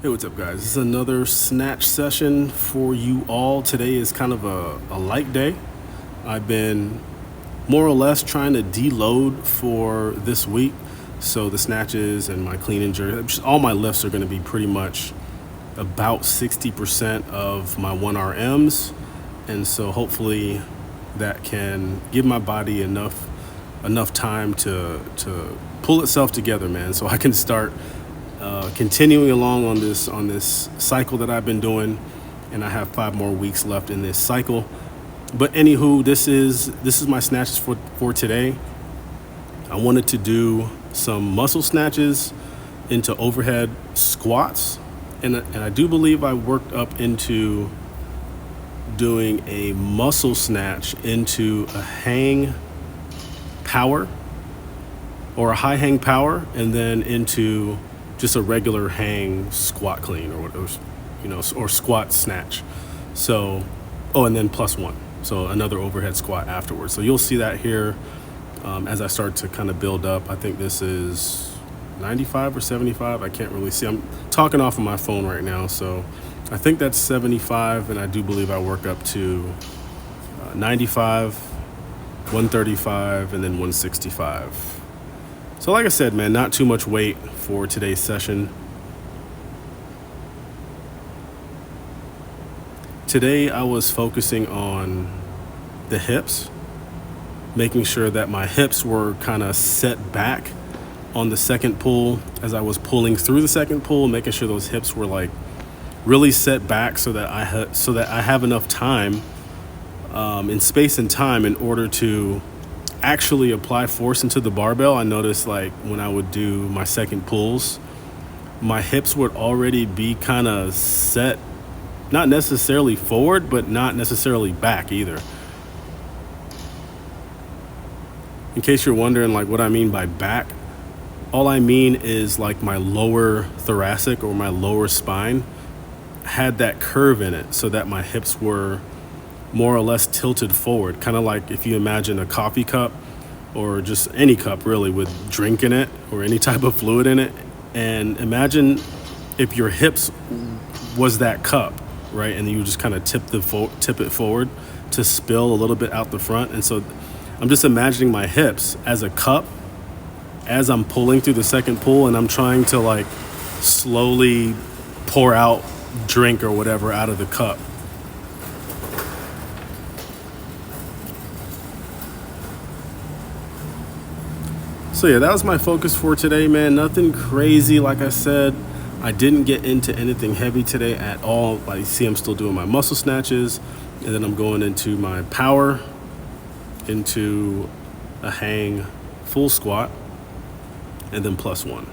Hey, what's up, guys? This is another snatch session for you all. Today is kind of a light day. I've been more or less trying to deload for this week. So the snatches and my clean and jerk, just all my lifts are going to be pretty much about 60% of my 1RMs. And so hopefully that can give my body enough time to pull itself together, man, so I can start continuing along on this cycle that I've been doing, and I have 5 more weeks left in this cycle. But anywho, this is my snatches for today. I wanted to do some muscle snatches into overhead squats, and I do believe I worked up into doing a muscle snatch into a hang power or a high hang power, and then into just a regular hang squat clean or or squat snatch. So, and then plus one. So another overhead squat afterwards. So you'll see that here as I start to kind of build up. I think this is 95 or 75. I can't really see. I'm talking off of my phone right now. So I think that's 75. And I do believe I work up to 95, 135, and then 165. So like I said, man, not too much weight for today's session. Today I was focusing on the hips, making sure that my hips were kind of set back on the second pull as I was pulling through the second pull, making sure those hips were like really set back so that I have enough time in space and time in order to actually apply force into the barbell. I noticed like when I would do my second pulls, my hips would already be kind of set, not necessarily forward, but not necessarily back either. In case you're wondering like what I mean by back, all I mean is like my lower thoracic or my lower spine had that curve in it so that my hips were more or less tilted forward, kind of like if you imagine a coffee cup or just any cup really with drink in it or any type of fluid in it. And imagine if your hips was that cup, right? And you just kind of tip it forward to spill a little bit out the front. And so I'm just imagining my hips as a cup as I'm pulling through the second pull, and I'm trying to like slowly pour out drink or whatever out of the cup. So yeah, that was my focus for today, man. Nothing crazy. Like I said, I didn't get into anything heavy today at all. Like you see, I'm still doing my muscle snatches, and then I'm going into my power, into a hang full squat, and then plus one.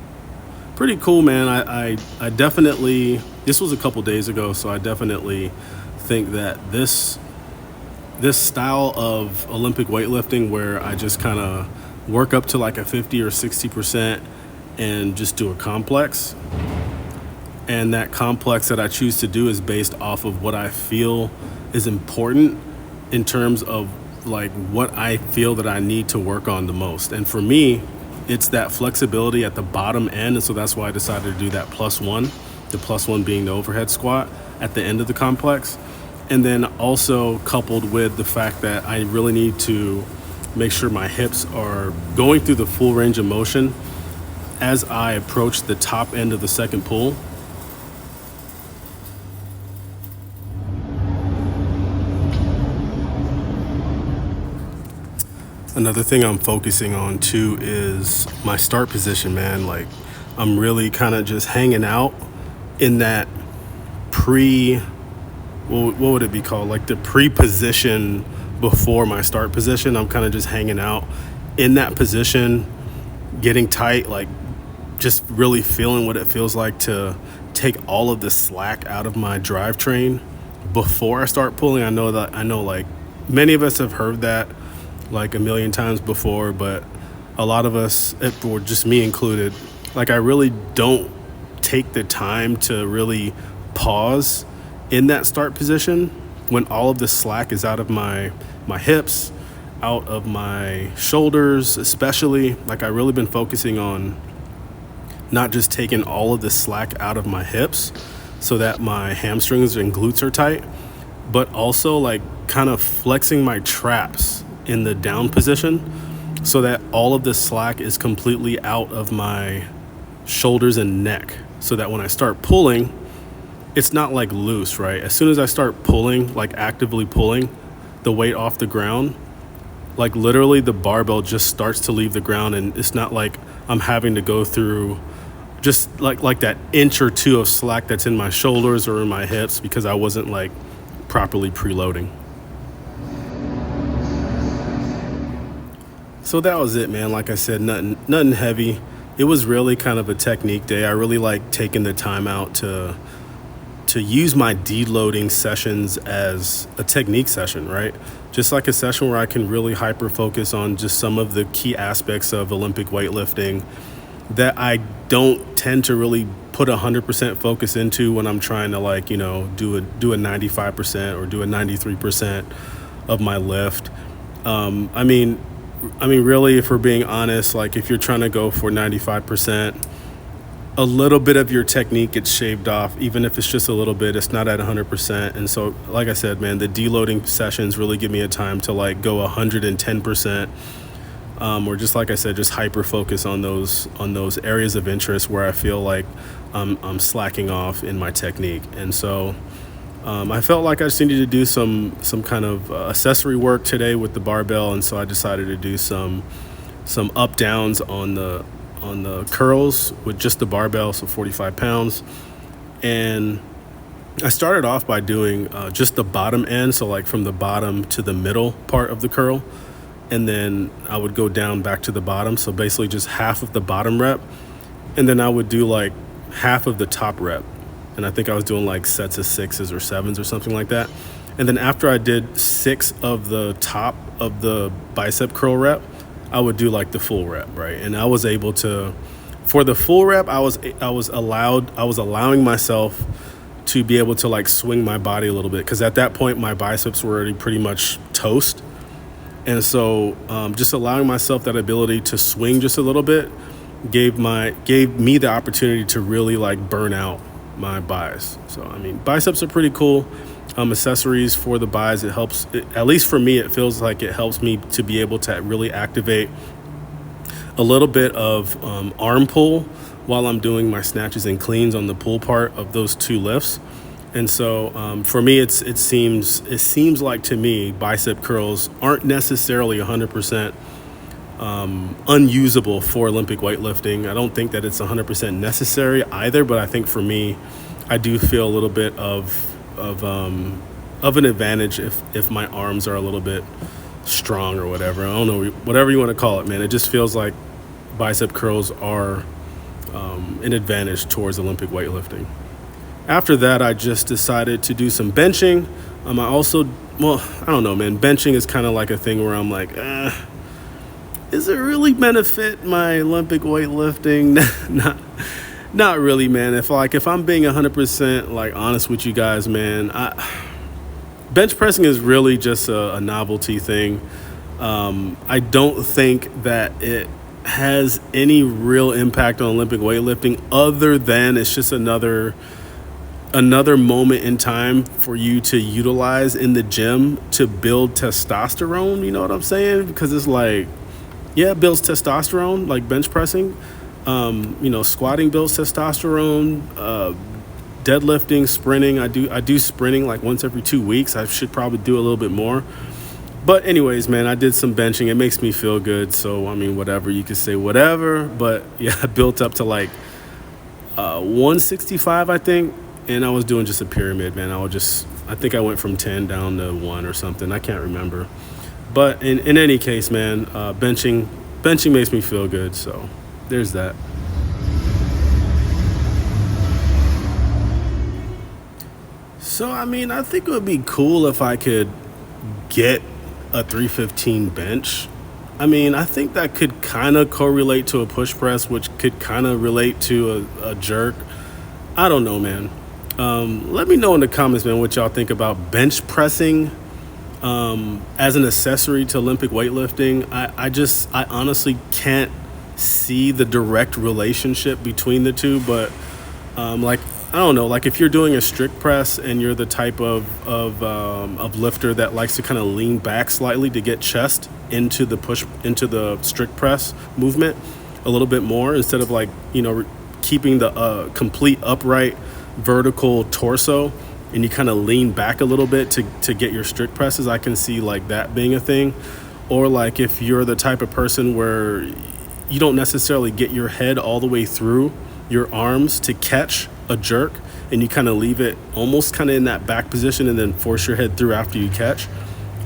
Pretty cool, man. I definitely, this was a couple days ago, so I definitely think that this style of Olympic weightlifting where I just kind of work up to like a 50 or 60% and just do a complex. And that complex that I choose to do is based off of what I feel is important in terms of like what I feel that I need to work on the most. And for me, it's that flexibility at the bottom end. And so that's why I decided to do that plus one, the plus one being the overhead squat at the end of the complex. And then also coupled with the fact that I really need to make sure my hips are going through the full range of motion as I approach the top end of the second pull. Another thing I'm focusing on too is my start position, man. Like I'm really kind of just hanging out in that what would it be called? Like the pre-position before my start position. I'm kind of just hanging out in that position, getting tight, like just really feeling what it feels like to take all of the slack out of my drivetrain before I start pulling. I know like many of us have heard that like a million times before, but a lot of us, or just me included, like I really don't take the time to really pause in that start position when all of the slack is out of my hips, out of my shoulders especially. Like I really been focusing on not just taking all of the slack out of my hips so that my hamstrings and glutes are tight, but also like kind of flexing my traps in the down position so that all of the slack is completely out of my shoulders and neck, so that when I start pulling, it's not like loose, right? As soon as I start pulling, like actively pulling the weight off the ground, like literally the barbell just starts to leave the ground, and it's not like I'm having to go through just like that inch or two of slack that's in my shoulders or in my hips because I wasn't like properly preloading. So that was it, man. Like I said, nothing heavy. It was really kind of a technique day. I really like taking the time out to use my deloading sessions as a technique session, right? Just like a session where I can really hyper focus on just some of the key aspects of Olympic weightlifting that I don't tend to really put 100% focus into when I'm trying to like, do a 95% or do a 93% of my lift. I mean, really, if we're being honest, like if you're trying to go for 95%, a little bit of your technique gets shaved off, even if it's just a little bit. It's not at 100%. And so, like I said, man, the deloading sessions really give me a time to like go 110%, or just like I said, just hyper focus on those areas of interest where I feel like I'm slacking off in my technique. And so I felt like I just needed to do some kind of accessory work today with the barbell, and so I decided to do some up downs on the curls with just the barbell, so 45 pounds. And I started off by doing just the bottom end, so like from the bottom to the middle part of the curl, and then I would go down back to the bottom, so basically just half of the bottom rep, and then I would do like half of the top rep. And I think I was doing like sets of 6s or 7s or something like that. And then after I did 6 of the top of the bicep curl rep, I would do like the full rep, right? And I was able to, for the full rep, I was allowing myself to be able to like swing my body a little bit, because at that point my biceps were already pretty much toast. And so just allowing myself that ability to swing just a little bit gave me the opportunity to really like burn out my buys. So I mean, biceps are pretty cool accessories for the buys. It helps, at least for me, it feels like it helps me to be able to really activate a little bit of arm pull while I'm doing my snatches and cleans on the pull part of those two lifts. And so for me, it seems like, to me, bicep curls aren't necessarily 100% unusable for Olympic weightlifting. I don't think that it's 100% necessary either, but I think for me, I do feel a little bit of an advantage if my arms are a little bit strong or whatever. I don't know, whatever you want to call it, man. It just feels like bicep curls are an advantage towards Olympic weightlifting. After that, I just decided to do some benching. I don't know, man. Benching is kind of like a thing where I'm like, is it really benefit my Olympic weightlifting? Not really, man. If I'm being 100% like honest with you guys, man, bench pressing is really just a novelty thing. I don't think that it has any real impact on Olympic weightlifting, other than it's just another moment in time for you to utilize in the gym to build testosterone. You know what I'm saying? Because it's like, yeah, it builds testosterone, like bench pressing. Squatting builds testosterone. Deadlifting, sprinting. I do sprinting like once every 2 weeks. I should probably do a little bit more. But anyways, man, I did some benching. It makes me feel good. So, I mean, whatever. You could say whatever. But, yeah, I built up to like 165, I think. And I was doing just a pyramid, man. I think I went from 10 down to 1 or something. I can't remember. But in any case, man, benching makes me feel good. So there's that. So, I mean, I think it would be cool if I could get a 315 bench. I mean, I think that could kind of correlate to a push press, which could kind of relate to a jerk. I don't know, man. Let me know in the comments, man, what y'all think about bench pressing as an accessory to Olympic weightlifting. I honestly can't see the direct relationship between the two, but like I don't know, like if you're doing a strict press and you're the type of lifter that likes to kind of lean back slightly to get chest into the push into the strict press movement a little bit more instead of like keeping the complete upright vertical torso, and you kind of lean back a little bit to get your strict presses, I can see like that being a thing. Or like if you're the type of person where you don't necessarily get your head all the way through your arms to catch a jerk, and you kind of leave it almost kind of in that back position and then force your head through after you catch,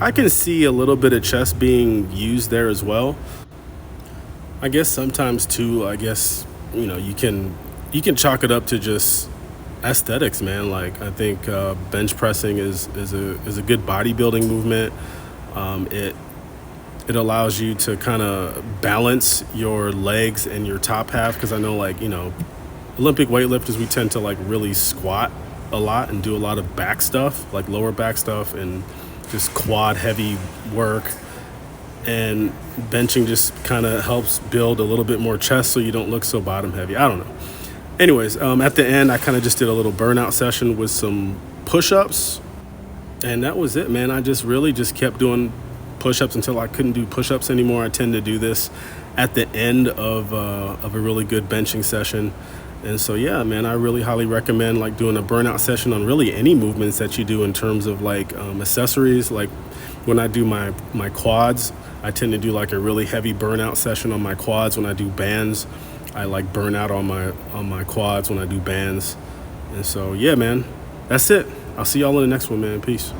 I can see a little bit of chest being used there as well. I guess sometimes too, I guess, you can chalk it up to just aesthetics, man. Like I think bench pressing is a good bodybuilding movement. It allows you to kind of balance your legs and your top half, because I know like Olympic weightlifters, we tend to like really squat a lot and do a lot of back stuff, like lower back stuff and just quad heavy work. And benching just kind of helps build a little bit more chest so you don't look so bottom heavy. I don't know. Anyways, at the end, I kind of just did a little burnout session with some push-ups, and that was it, man. I just really just kept doing push-ups until I couldn't do push-ups anymore. I tend to do this at the end of a really good benching session. And so, yeah, man, I really highly recommend like doing a burnout session on really any movements that you do in terms of like accessories. Like when I do my quads, I tend to do like a really heavy burnout session on my quads. When I do bands, I like burn out on my quads when I do bands. And so, yeah, man, that's it. I'll see y'all in the next one, man. Peace.